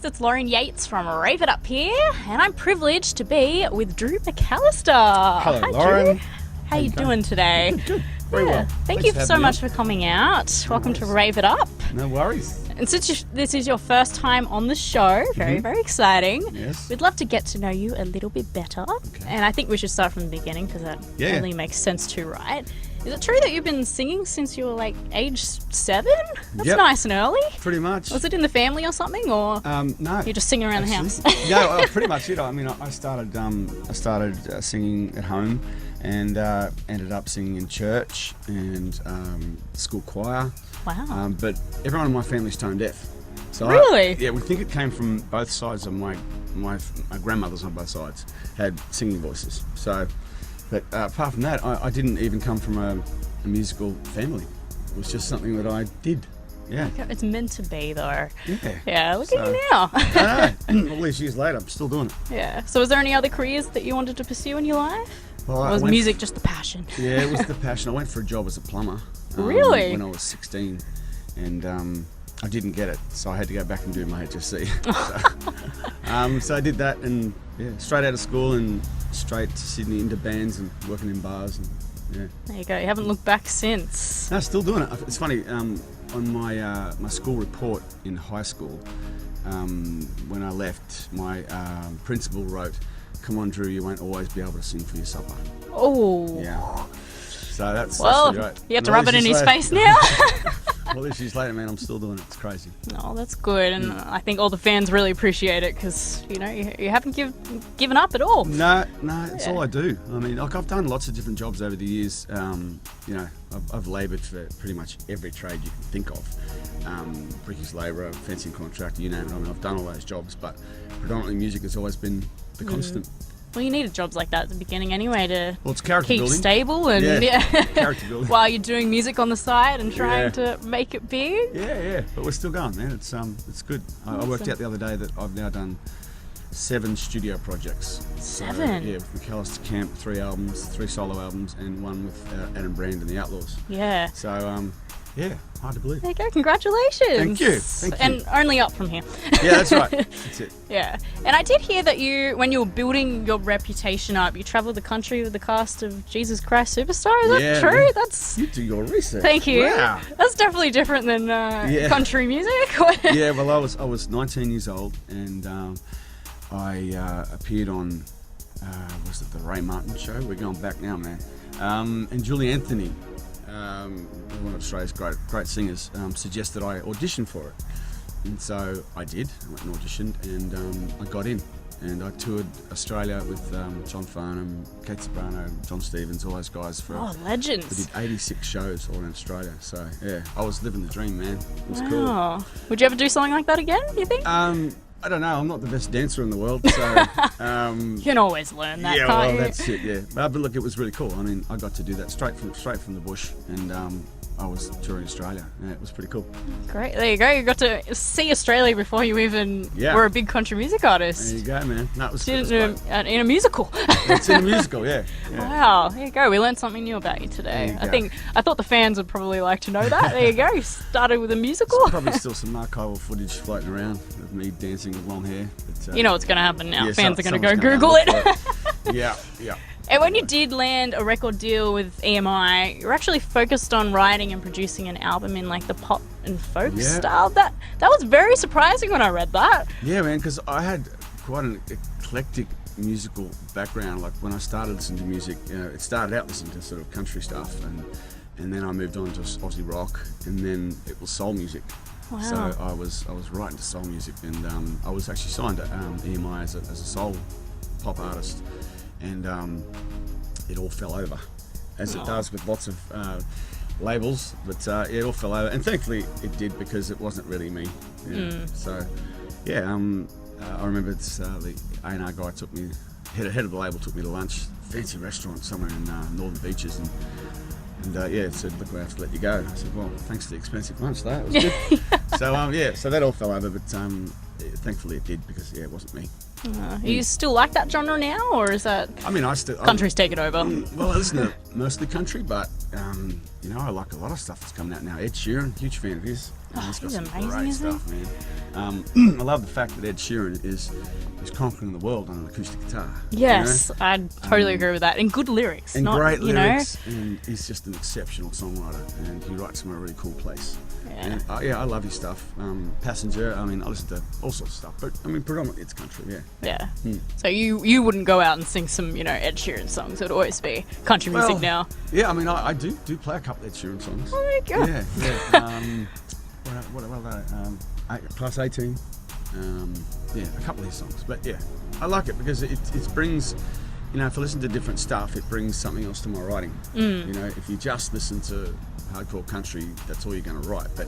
It's Lauren Yates from Rave It Up here, and I'm privileged to be with Drew McAlister. Hello, Hi, Lauren. Drew. How you doing today? Good. Very well. Thank Thanks you for so having much me for coming out. Welcome to Rave It Up. No worries. And since this is your first time on the show, very exciting. Yes. We'd love to get to know you a little bit better. Okay. And I think we should start from the beginning because that only makes sense too, right? Is it true that you've been singing since you were like age 7? That's nice and early. Pretty much. Was it in the family or something, or no? you're just singing around the house? No, pretty much it. I mean, I started singing at home, and ended up singing in church and school choir. Wow. But everyone in my family's tone deaf. So Really? we think it came from both sides of my grandmothers on both sides had singing voices. So, but apart from that, I didn't even come from a musical family. It was just something that I did. Yeah. It's meant to be, though. Yeah. Yeah, look at you now. I know. All these years later, I'm still doing it. Yeah. So was there any other careers that you wanted to pursue in your life? Well, Or was music just the passion? Yeah, it was the passion. I went for a job as a plumber. Really? When I was 16, and I didn't get it, so I had to go back and do my HSC. So I did that, and straight out of school and straight to Sydney into bands and working in bars, and There you go. You haven't looked back since. No, still doing it. It's funny. On my my school report in high school, when I left, my principal wrote, "Come on, Drew, you won't always be able to sing for your supper." Oh. Yeah. So that's Well, right. you have to rub it in his face now. All these years later, man, I'm still doing it. It's crazy. Oh, that's good, and I think all the fans really appreciate it because you haven't given up at all. No, it's all I do. I mean, like, I've done lots of different jobs over the years. I've laboured for pretty much every trade you can think of. Bricky's labourer, fencing contractor, you name it. I mean, I've done all those jobs, but predominantly music has always been the constant. Well, you needed jobs like that at the beginning anyway to It's character keep building. stable and Character building. while you're doing music on the side and trying to make it big. Yeah, but we're still going, man. It's good. I worked out the other day that I've now done 7 studio projects. 7? So, with McAlister Camp, 3 albums, 3 solo albums, and 1 with Adam Brand and the Outlaws. Yeah. So, hard to believe. There you go. Congratulations. Thank you. And only up from here. Yeah, that's right. That's it. Yeah. And I did hear that when you were building your reputation up, you travelled the country with the cast of Jesus Christ Superstar. Is that true? Man. That's. You do your research. Thank you. Wow. That's definitely different than country music. Yeah, well, I was 19 years old, and I appeared on was it the Ray Martin show? We're going back now, man. And Julie Anthony, one of Australia's great singers, suggested I audition for it, and so I did. I went and auditioned, and I got in, and I toured Australia with John Farnham, Kate Sobrano, John Stevens, all those guys for. Oh, legends! We did 86 shows all in Australia, so I was living the dream, man. It was cool. Would you ever do something like that again? You think? I don't know. I'm not the best dancer in the world, so you can always learn that. yeah, can't well, you? that's it. Yeah, but look, it was really cool. I mean, I got to do that straight from the bush, and I was touring Australia. Yeah, it was pretty cool. Great. There you go. You got to see Australia before you even were a big country music artist. There you go, man. That was in a musical. It's in a musical, yeah. Wow. There you go. We learned something new about you today. I thought the fans would probably like to know that. There you go. You started with a musical. There's probably still some archival footage floating around of me dancing with long hair. But, you know what's going to happen now. Yeah, Fans are going to go Google it. Yeah. And when you did land a record deal with EMI, you're actually focused on writing and producing an album in like the pop and folk style. That was very surprising when I read that. Yeah, man, because I had quite an eclectic musical background. Like when I started listening to music, it started out listening to sort of country stuff, and then I moved on to Aussie rock, and then it was soul music. Wow. So I was writing to soul music, and I was actually signed to EMI as a soul pop artist. And it all fell over, as it does with lots of labels. But it all fell over, and thankfully it did, because it wasn't really me. So I remember the A&R guy took me, head of the label, took me to lunch, fancy restaurant somewhere in Northern Beaches, and said, "Look, we have to let you go." I said, "Well, thanks for the expensive lunch, though. It was good." So that all fell over, but thankfully it did, because it wasn't me. You still like that genre now, or is that? I mean, country's taken over. Well, I listen to mostly country, but I like a lot of stuff that's coming out now. Ed Sheeran, huge fan of his. He's got he's some amazing, great isn't he? stuff, man. I love the fact that Ed Sheeran is conquering the world on an acoustic guitar. Yes, I totally agree with that. And good lyrics. And not, great you lyrics, and he's just an exceptional songwriter, and he writes from a really cool place. Yeah. And, I love his stuff. Passenger, I mean, I listen to all sorts of stuff, but I mean, predominantly it's country, yeah. Yeah. So you wouldn't go out and sing some, Ed Sheeran songs. It would always be country music now. Yeah, I mean, I do play a couple of Ed Sheeran songs. Oh, there you go. Yeah. What are they? Class 18. A couple of his songs, but yeah, I like it because it brings, if I listen to different stuff, it brings something else to my writing. If you just listen to hardcore country, that's all you're going to write, but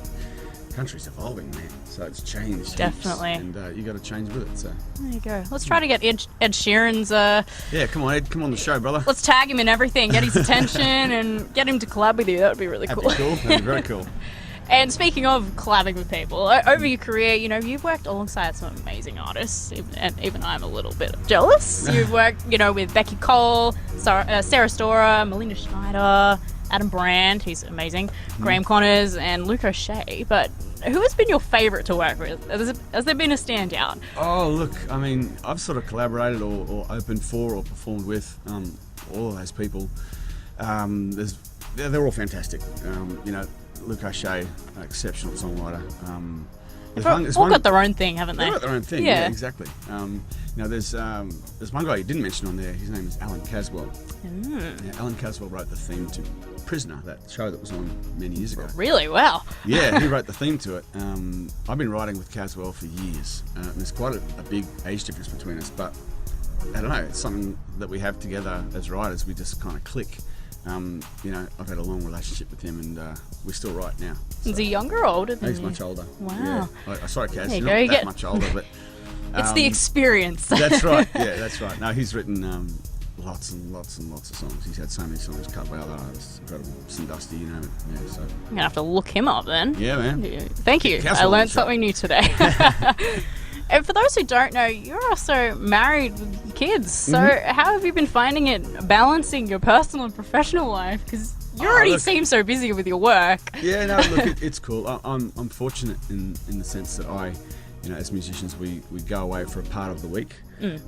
country's evolving, man, so it's changed heaps, Definitely. and you got to change with it. So There you go. Let's try to get Ed Sheeran's. yeah, come on, Ed, come on the show, brother. Let's tag him in everything, get his attention, and get him to collab with you. That would be really That'd cool. be cool. That'd be very cool. And speaking of collabing with people, over your career, you've worked alongside some amazing artists, and even I'm a little bit jealous. You've worked, with Becky Cole, Sarah Storer, Melinda Schneider, Adam Brand, he's amazing, Graham Connors, and Luke O'Shea. But who has been your favourite to work with? Has there been a standout? Oh, look, I mean, I've sort of collaborated or opened for or performed with all of those people. They're all fantastic. Luke O'Shea, exceptional songwriter. They've all got their own thing, haven't they? They've got their own thing, Yeah. yeah, exactly. There's one guy you didn't mention on there. His name is Alan Caswell. Yeah, Alan Caswell wrote the theme to Prisoner, that show that was on many years ago. Really? Wow. Yeah, he wrote the theme to it. I've been writing with Caswell for years. And there's quite a big age difference between us, but I don't know, it's something that we have together as writers. We just kind of click. I've had a long relationship with him, and we still write now. So. Is he younger or older than He's you? much older. Wow. Yeah. Sorry, Kaz, There you you're go, not that much older, but... It's the experience. That's right, yeah, that's right. No, he's written lots and lots and lots of songs. He's had so many songs cut by other artists. Incredible. Dusty, Yeah, so... I'm going to have to look him up then. Yeah, man. Thank you. Caswell I learned was right. something new today. And for those who don't know, you're also married with kids. So how have you been finding it balancing your personal and professional life? Because you already seem so busy with your work. Yeah, no, look, it's cool. I'm fortunate in the sense that as musicians, we go away for a part of the week.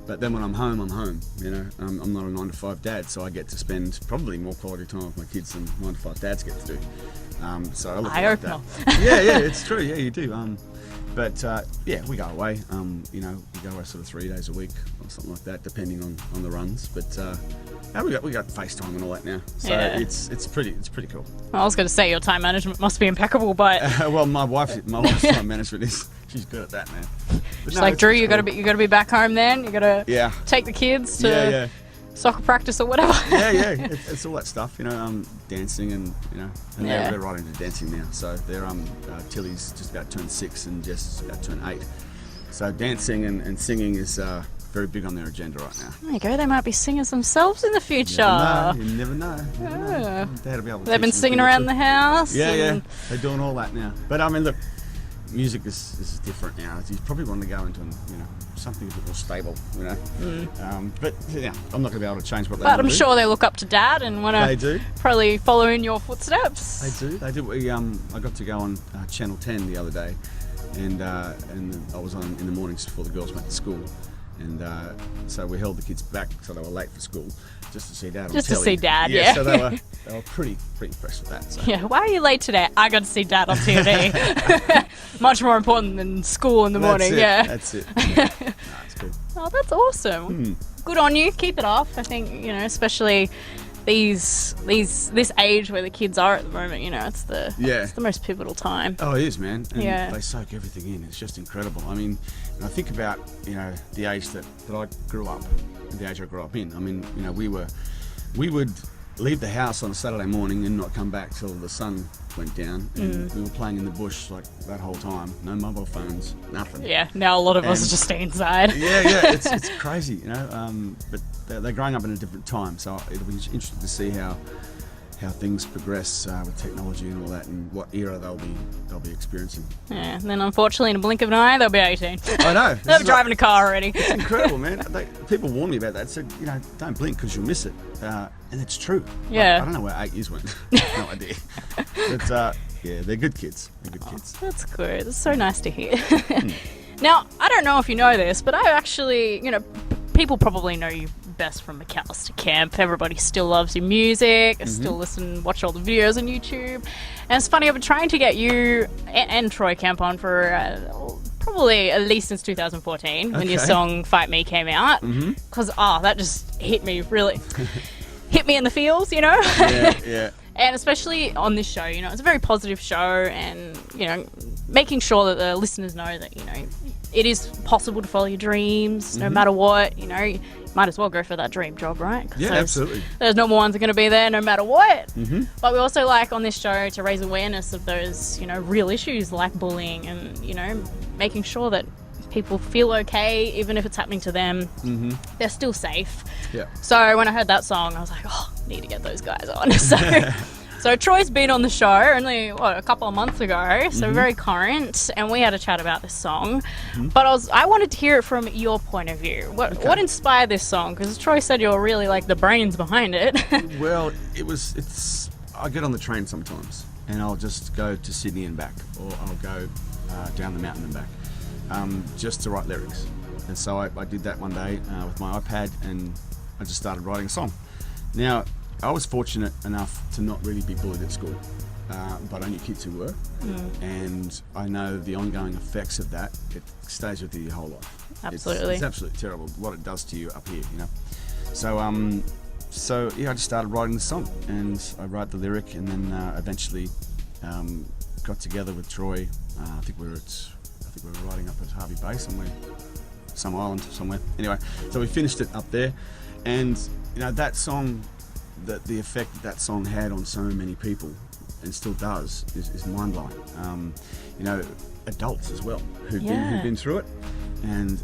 But then when I'm home, I'm home. I'm not a 9-to-5 dad, so I get to spend probably more quality time with my kids than 9-to-5 dads get to do. So I look at it like that. Yeah, it's true. Yeah, you do. But we go away. We go away sort of 3 days a week or something like that, depending on the runs. But we got FaceTime and all that now, so Yeah. it's pretty cool. I was going to say your time management must be impeccable, but Well, my wife's time management she's good at that, man. But it's like Drew, you got to be back home. Then you got to take the kids to soccer practice or whatever. Yeah. It's all that stuff, dancing and they're right into dancing now. So they're Tilly's just about turned 6 and Jess is about turned 8. So dancing and singing is very big on their agenda right now. There you go. They might be singers themselves in the future. You never know. They'll be able to They've been teach them singing a thing or around two. the house. Yeah. They're doing all that now. But I mean, look, music is different now. You probably want to go into something a bit more stable, But I'm not going to be able to change what they But want I'm to do. sure they look up to Dad and want They to do. probably follow in your footsteps. They do. I got to go on Channel 10 the other day, and I was on in the mornings before the girls went to school, and so we held the kids back so they were late for school just to see Dad on Just to telly. see Dad, yeah. So they were pretty impressed with that. So. Yeah, why are you late today? I got to see Dad on TV. Much more important than school in the morning. Yeah. That's it. Yeah. It's cool. Oh, that's awesome. Good on you. Keep it up. I think, especially this age where the kids are at the moment, it's the most pivotal time. Oh, it is, man. And they soak everything in. It's just incredible. I mean, I think about, the age that I grew up, the age I grew up in. I mean, we would leave the house on a Saturday morning and not come back till the sun went down. And we were playing in the bush like that whole time. No mobile phones, nothing. Yeah, now a lot of us just stay inside. Yeah, it's crazy, but they're growing up in a different time, so it'll be interesting to see how things progress with technology and all that, and what era they'll be experiencing. Yeah, and then unfortunately in a blink of an eye they'll be 18. I know. They'll be driving a car already. It's incredible, man. People warned me about that. Said, don't blink because you'll miss it, and it's true. Yeah. I don't know where 8 years went. No idea. But Yeah, they're good kids. They're good kids. That's good. It's so nice to hear. Now, I don't know if you know this, but I actually, people probably know you best from McAlister Camp. Everybody still loves your music. I still watch all the videos on YouTube. And it's funny, I've been trying to get you and Troy Camp on for probably at least since 2014 when your song Fight Me came out. Because, that just hit me really. Hit me in the feels, Yeah. And especially on this show, it's a very positive show, and, making sure that the listeners know that, it is possible to follow your dreams no matter what, you might as well go for that dream job, right? Yeah, absolutely. Those normal ones are going to be there no matter what. But we also like on this show to raise awareness of those, real issues like bullying and, making sure that people feel okay, even if it's happening to them, they're still safe. Yeah. So when I heard that song, I was like, need to get those guys on. So Troy's been on the show only, a couple of months ago, so very current, and we had a chat about this song. But I wanted to hear it from your point of view. What inspired this song? Because Troy said you're really like the brains behind it. Well, I get on the train sometimes, and I'll just go to Sydney and back, or I'll go down the mountain and back, just to write lyrics. And so I did that one day with my iPad, and I just started writing a song. Now, I was fortunate enough to not really be bullied at school, but I knew kids who were, and I know the ongoing effects of that. It stays with you your whole life. Absolutely. It's absolutely terrible what it does to you up here, So, I just started writing the song, and I wrote the lyric, and then eventually got together with Troy. I think we were writing up at Harvey Bay somewhere, some island somewhere. Anyway, so we finished it up there, and that song. The effect that song had on so many people, and still does, is mind-blowing. Adults as well who've been through it, and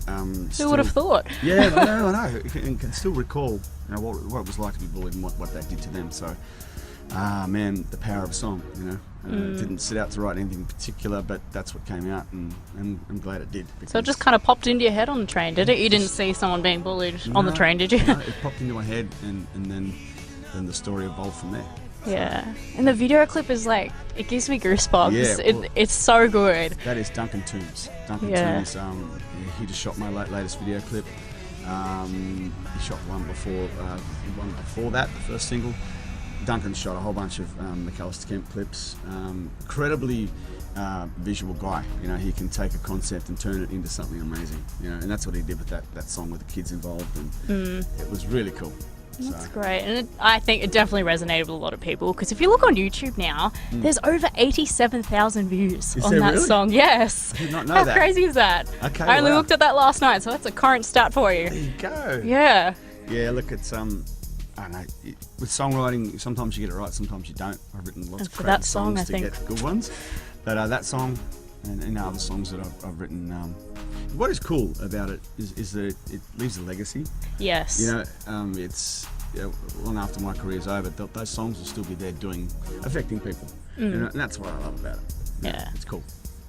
who would have thought? Yeah, I know. And can still recall what it was like to be bullied and what that did to them. So, the power of a song. Didn't set out to write anything in particular, but that's what came out, and I'm glad it did. So it just kind of popped into your head on the train, did it? You didn't see someone being bullied on the train, did you? No, it popped into my head, and then the story evolved from there. Yeah, and the video clip is like, it gives me goosebumps. Yeah, it's so good. That is Duncan Toombs. Toombs, he just shot my latest video clip. He shot one before that, the first single. Duncan shot a whole bunch of McAlister Camp clips. Incredibly visual guy. He can take a concept and turn it into something amazing. And that's what he did with that song with the kids involved, and it was really cool. That's great, and I think it definitely resonated with a lot of people, because if you look on YouTube now, there's over 87,000 views on that song. Yes. I did not know How that. crazy is that? Okay, I only looked at that last night, so that's a current stat for you. There you go. Yeah. Yeah, look, it's I don't know. With songwriting, sometimes you get it right, sometimes you don't. I've written lots of crazy songs to get good ones, but that song and other songs that I've written. What is cool about it is that it leaves a legacy. Yes. It's long after my career's over, those songs will still be there affecting people. And that's what I love about it. Yeah. It's cool.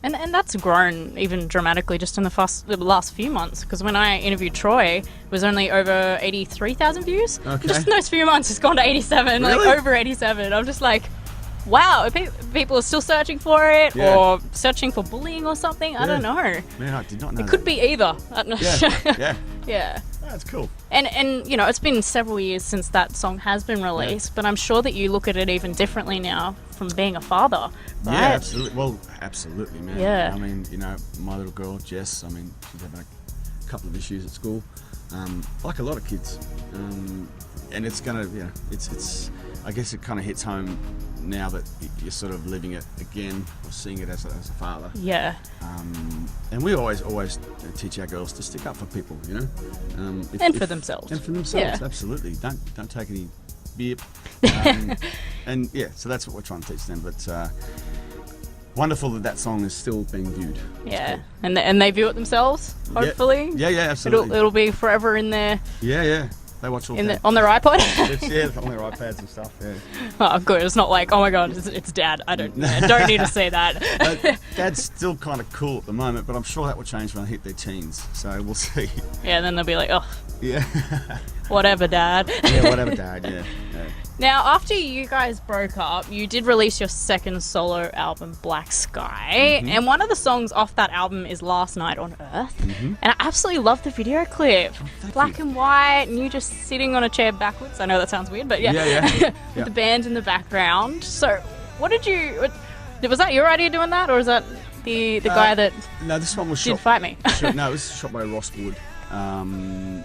And that's grown even dramatically just in the last few months, because when I interviewed Troy, it was only over 83,000 views. Okay. Just in those few months, it's gone to 87, Really? like over 87. I'm just like, wow, people are still searching for it, or searching for bullying or something. I don't know. Man, I did not know It could be either. I don't know. Yeah. Yeah. That's cool. And it's been several years since that song has been released, but I'm sure that you look at it even differently now from being a father, right? Yeah, absolutely. Well, absolutely, man. Yeah. I mean, my little girl, Jess, she's having a couple of issues at school, like a lot of kids. And it's gonna, it's I guess it kind of hits home now that you're sort of living it again, or seeing it as a father. Yeah. And we always teach our girls to stick up for people, And for themselves. And for themselves, Yeah. absolutely. Don't take any beer. And so that's what we're trying to teach them. But wonderful that song is still being viewed. Yeah. And they view it themselves, hopefully. Yeah, absolutely. It'll be forever in there. Yeah. They watch all On their iPod. on their iPads and stuff. Yeah. Oh, good. It's not like, oh my god, it's Dad. I don't need to say that. Dad's still kind of cool at the moment, but I'm sure that will change when they hit their teens. So we'll see. Yeah, then they'll be like, oh, Yeah. whatever, Dad. Yeah, whatever, Dad. Yeah. Now, after you guys broke up, you did release your second solo album, Black Sky, and one of the songs off that album is Last Night on Earth. And I absolutely love the video clip. Black and white, and you just sitting on a chair backwards. I know that sounds weird, but yeah. With the band in the background. So, what did you... Was that your idea doing that, or was that the guy that no, this one was did shot, fight me? No, it was shot by Ross Wood.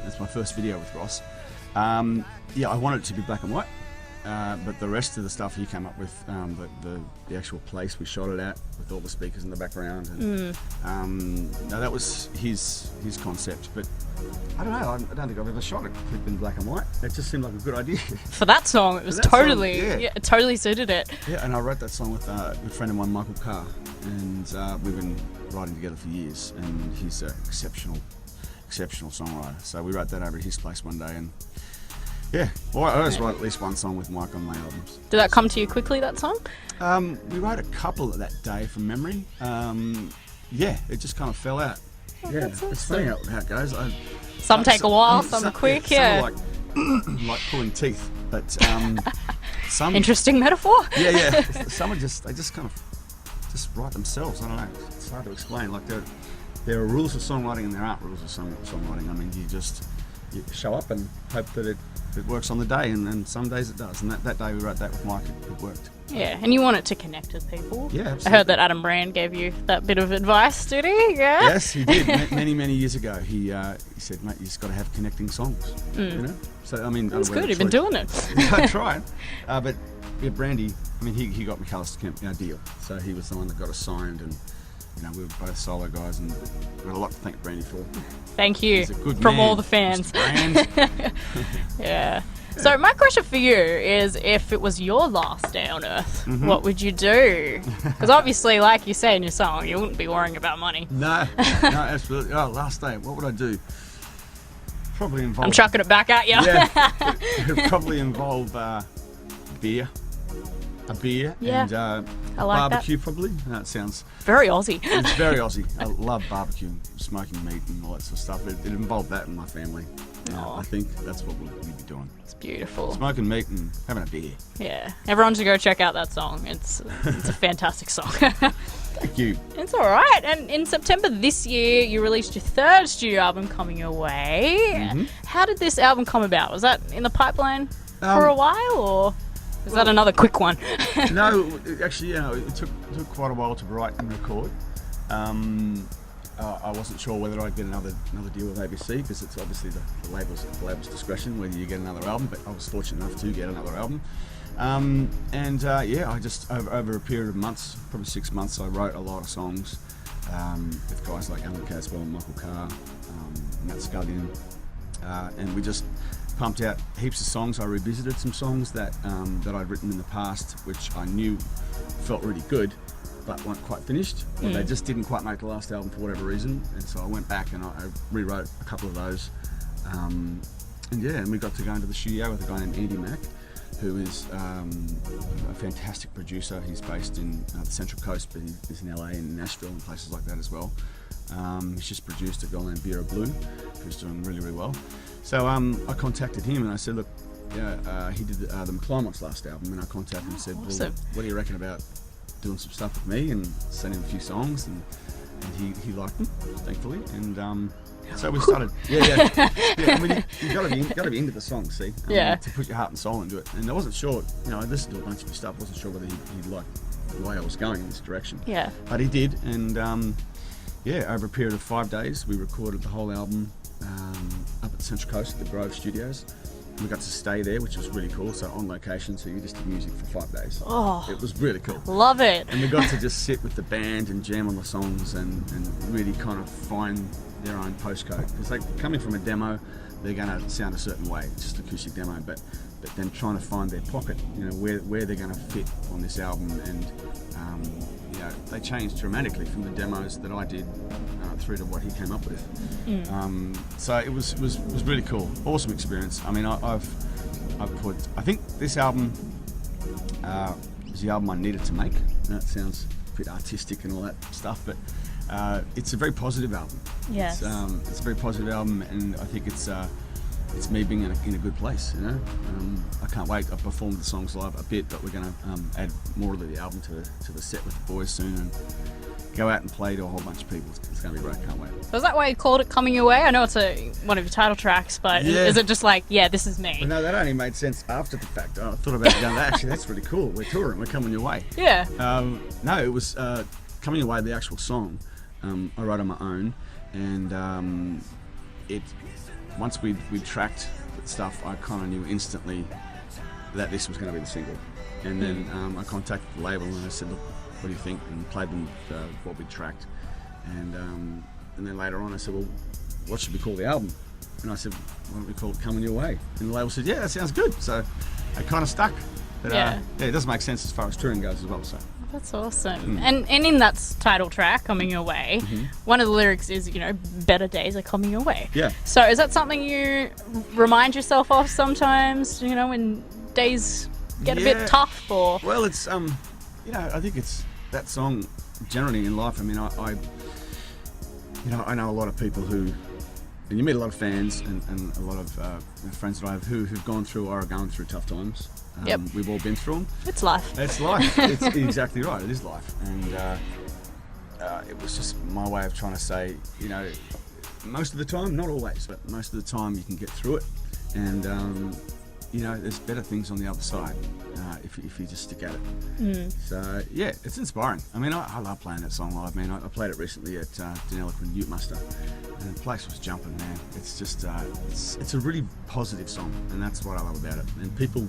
It's my first video with Ross. Yeah, I wanted it to be black and white. But the rest of the stuff he came up with, the actual place we shot it at, with all the speakers in the background, and no, that was his concept. But I don't know, I don't think I've ever shot a clip in black and white. It just seemed like a good idea. For that song, it was totally, it totally suited it. Yeah, and I wrote that song with a friend of mine, Michael Carr, and we've been writing together for years, and he's an exceptional songwriter. So we wrote that over at his place one day, and yeah, well, I always write at least one song with Mike on my albums. Did that come to you quickly, that song? We wrote a couple that day from memory. Yeah, it just kind of fell out. Yeah, it's funny how it goes. Some take a while, some are quick, some are like pulling teeth, but some... Interesting metaphor. Yeah. Some are they just kind of just write themselves. I don't know. It's hard to explain. Like there are rules of songwriting and there aren't rules of songwriting. I mean, you show up and hope that it works on the day, and some days it does. And that day we wrote that with Mike, it worked. Yeah, and you want it to connect with people. Yeah, absolutely. I heard that Adam Brand gave you that bit of advice, did he? Yeah. Yes, he did. many years ago, he said, "Mate, you just got to have connecting songs." You know. So I mean, that's good. You've been doing it. I tried, but yeah, Brandy. I mean, he got McAlister our deal, so he was the one that got us signed, and you know, we were both solo guys, and we've got a lot to thank Brandy for. Thank you. He's a good from man, all the fans. Yeah. So my question for you is, if it was your last day on Earth, what would you do? Because obviously, like you say in your song, you wouldn't be worrying about money. No, absolutely. Oh, last day, what would I do? Probably involve... I'm chucking it back at you. Yeah, it would probably involve beer. A beer and I like barbecue, that. Probably. That sounds... Very Aussie. It's very Aussie. I love barbecue, smoking meat and all that sort of stuff. It involved that in my family. I think that's what we'd be doing. It's beautiful. Smoking meat and having a beer. Yeah. Everyone should go check out that song. It's a fantastic song. Thank you. It's all right. And in September this year, you released your third studio album, Coming Your Way. How did this album come about? Was that in the pipeline for a while, or is that another quick one? No, actually, it took quite a while to write and record. I wasn't sure whether I'd get another deal with ABC, because it's obviously the label's discretion whether you get another album, but I was fortunate enough to get another album. I just over a period of months, probably 6 months, I wrote a lot of songs with guys like Alan Caswell and Michael Carr, Matt Scullion, and we just pumped out heaps of songs. I revisited some songs that I'd written in the past, which I knew felt really good, but weren't quite finished, or they just didn't quite make the last album for whatever reason. And so I went back and I rewrote a couple of those. And we got to go into the studio with a guy named Andy Mack, who is a fantastic producer. He's based in the Central Coast, but he's in LA and Nashville and places like that as well. He's just produced a girl named Vera Blue, who's doing really, really well. So I contacted him and I said, look, he did the McClimate's last album, and I contacted him and said, well, what do you reckon about doing some stuff with me, and sent him a few songs, and he liked them, thankfully, and so we started. I mean, you got to be into the song, see, to put your heart and soul into it. And I wasn't sure, I listened to a bunch of his stuff, wasn't sure whether he'd like the way I was going in this direction. Yeah. But he did, and over a period of 5 days, we recorded the whole album up at the Central Coast at the Grove Studios. We got to stay there, which was really cool. So on location, so you just did music for 5 days. Oh, it was really cool. Love it. And we got to just sit with the band and jam on the songs and really kind of find their own postcode. Because coming from a demo, they're going to sound a certain way, just an acoustic demo. But then trying to find their pocket, where they're going to fit on this album. And they changed dramatically from the demos that I did through to what he came up with. So it was really cool, awesome experience. I mean, I think this album was the album I needed to make. That sounds a bit artistic and all that stuff, but it's a very positive album. Yes. It's a very positive album, and I think it's it's me being in a good place, you know. I can't wait. I've performed the songs live a bit, but we're going to add more of the album to the set with the boys soon, and go out and play to a whole bunch of people. It's going to be great. Can't wait. So is that why you called it Coming Your Way? I know it's one of your title tracks, but is it just like, yeah, this is me? Well, no, that only made sense after the fact. I thought about going, actually, that's really cool. We're touring. We're coming your way. Yeah. No, it was Coming Your Way, the actual song. I wrote on my own, and once we tracked stuff, I kind of knew instantly that this was going to be the single. And then I contacted the label and I said, look, what do you think? And played them what we tracked. And then later on I said, well, what should we call the album? And I said, why don't we call it Coming Your Way? And the label said, yeah, that sounds good. So I kind of stuck. But, it does make sense as far as touring goes as well. So. That's awesome. And in that title track, Coming Your Way, one of the lyrics is, better days are coming your way. Yeah. So is that something you remind yourself of sometimes, when days get a bit tough? Or Well, it's, I think it's that song generally in life. I mean, I know a lot of people who, and you meet a lot of fans and a lot of friends that I have who've gone through or are going through tough times. We've all been through them. It's life. It's life. It's exactly right. It is life. And it was just my way of trying to say, most of the time, not always, but most of the time you can get through it. And, there's better things on the other side if you just stick at it. So, yeah, it's inspiring. I mean, I love playing that song live, man. I played it recently at Deniliquin Ute Muster, and the place was jumping, man. It's just, it's a really positive song, and that's what I love about it. And people,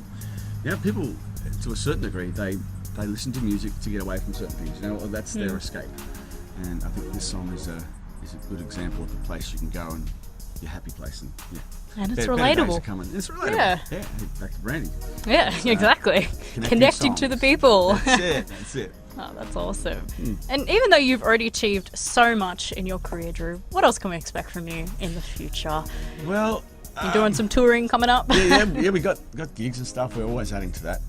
to a certain degree, they listen to music to get away from certain things. That's their escape. And I think this song is a good example of a place you can go and your happy place. And and it's better relatable. days are coming. It's relatable. Yeah. Back to Brandy. Yeah, exactly. Connecting to the people. That's it. Oh, that's awesome. And even though you've already achieved so much in your career, Drew, what else can we expect from you in the future? Well, you're doing some touring coming up? yeah, we got gigs and stuff. We're always adding to that.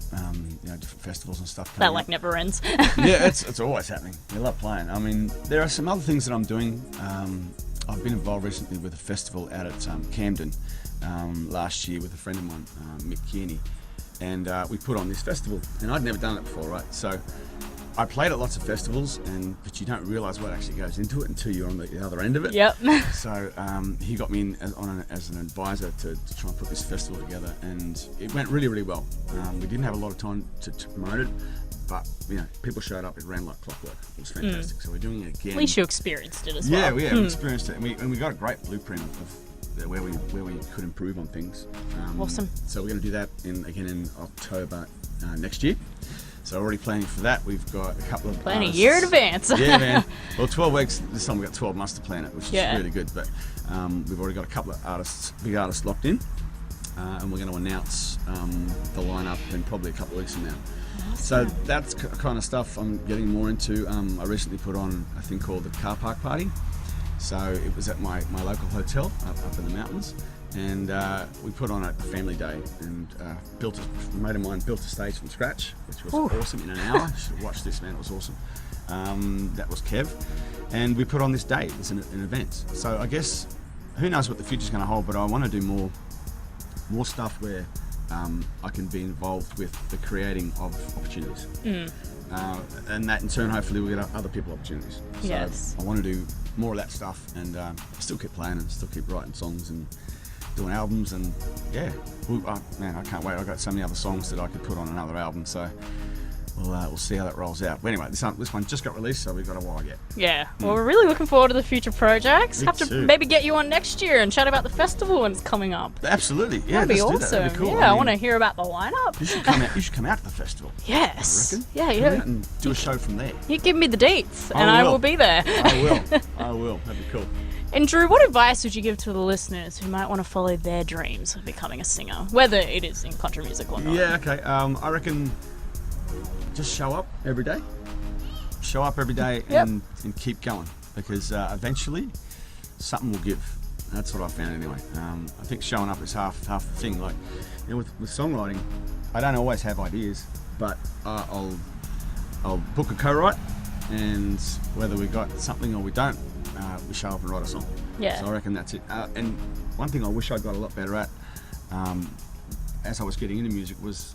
Different festivals and stuff. That never ends. Yeah, it's always happening. We love playing. I mean, there are some other things that I'm doing. I've been involved recently with a festival out at Camden last year with a friend of mine, Mick Kearney, and we put on this festival, and I'd never done it before, right? So I played at lots of festivals, but you don't realise what actually goes into it until you're on the other end of it. Yep. So he got me in as an advisor to try and put this festival together, and it went really, really well. We didn't have a lot of time to promote it, but people showed up. It ran like clockwork. It was fantastic. So we're doing it again. At least you experienced it as well. Yeah, we experienced it, and we got a great blueprint of where we could improve on things. Awesome. So we're going to do that in October next year. So already planning for that. We've got a couple of planning a year in advance. Yeah, man. Well, 12 weeks. This time we've got 12 months to plan it, which is really good. But we've already got a couple of big artists locked in, and we're going to announce the lineup in probably a couple of weeks from now. So that's kind of stuff I'm getting more into. I recently put on a thing called the Car Park Party. So it was at my local hotel up in the mountains, and we put on a family day, and a mate of mine built a stage from scratch, which was awesome in an hour. You should watch this, man. It was awesome. That was Kev, and we put on this day. It's an event. So I guess who knows what the future's going to hold, but I want to do more stuff where I can be involved with the creating of opportunities. And that in turn hopefully will get other people opportunities. So yes. I want to do more of that stuff, and still keep playing and still keep writing songs and doing albums, and man, I can't wait. I've got so many other songs that I could put on another album, so we'll see how that rolls out. But anyway, this one just got released, so we've got a while yet. Yeah, well, we're really looking forward to the future projects. Me Have to too. maybe get you on next year and chat about the festival when it's coming up. Absolutely, yeah. That'd be let's do awesome. that. That'd be cool. Yeah, I want to hear about the lineup. You should come out. You should come out to the festival. Yes. I reckon. Yeah, Come out and do a show from there. You give me the dates, and I will be there. I will. That'd be cool. And Drew, what advice would you give to the listeners who might want to follow their dreams of becoming a singer, whether it is in country music or not? Yeah, okay. I reckon just show up every day. Show up every day and keep going, because eventually something will give. That's what I found anyway. I think showing up is half the thing. Like, with songwriting, I don't always have ideas, but I'll book a co-write, and whether we got something or we don't, we show up and write a song. Yeah. So I reckon that's it. And one thing I wish I got a lot better at as I was getting into music, was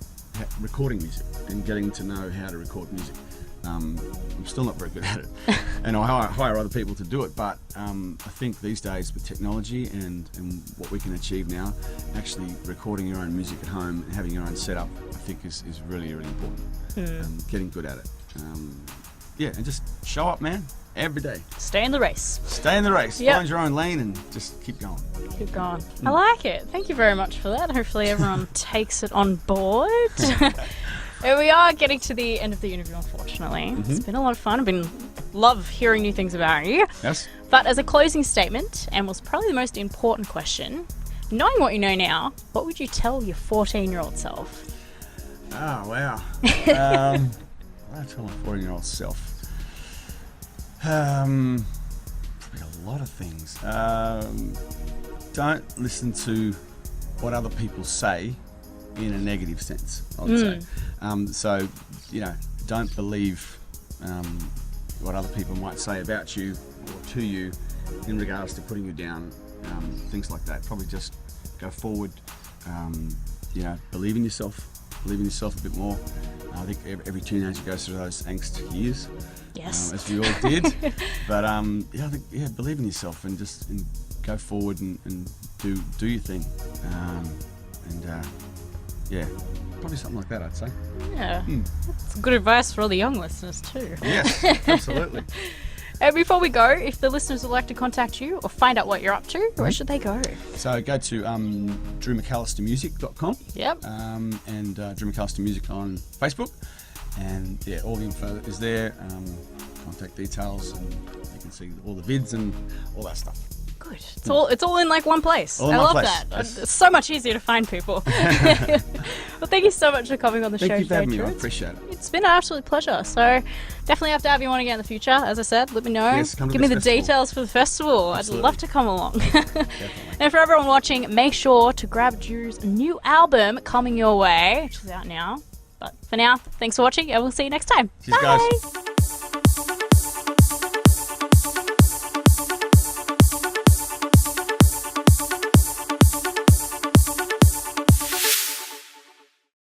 recording music and getting to know how to record music. I'm still not very good at it, and I hire other people to do it, but I think these days with technology and what we can achieve now, actually recording your own music at home and having your own setup, I think is really, really important. Getting good at it. Yeah, and just show up, man, every day. Stay in the race. Stay in the race. Yep. Find your own lane and just keep going. Keep going. I like it. Thank you very much for that. Hopefully everyone takes it on board. We are getting to the end of the interview, unfortunately. It's been a lot of fun. Love hearing new things about you. Yes. But as a closing statement, and was probably the most important question, knowing what you know now, what would you tell your 14-year-old self? Oh, wow. What I tell my 14-year-old self? Probably a lot of things. Don't listen to what other people say in a negative sense, I would say. So, don't believe what other people might say about you or to you in regards to putting you down, things like that. Probably just go forward, believe in yourself a bit more. I think every teenager goes through those angst years, Yes. As we all did. But I think believe in yourself and just go forward and do your thing, probably something like that, I'd say. Yeah, that's good advice for all the young listeners too. Yes, absolutely. And before we go, if the listeners would like to contact you or find out what you're up to, where should they go? So go to drewmcalistermusic.com. Yep. And Drew McAlister Music on Facebook. And all the info is there. Contact details, and you can see all the vids and all that stuff. Good. It's all in like one place. All in I one love place. that. Yes. It's so much easier to find people. Well, thank you so much for coming on the show Thank you for today, having me. Drew. I appreciate it. It's been an absolute pleasure. So definitely have to have you on again in the future. As I said, let me know. Yes, come to Give me the this festival. details for the festival. Absolutely. I'd love to come along. Definitely. And for everyone watching, make sure to grab Drew's new album coming your way, which is out now. But for now, thanks for watching, and we'll see you next time. Cheers, Bye. guys.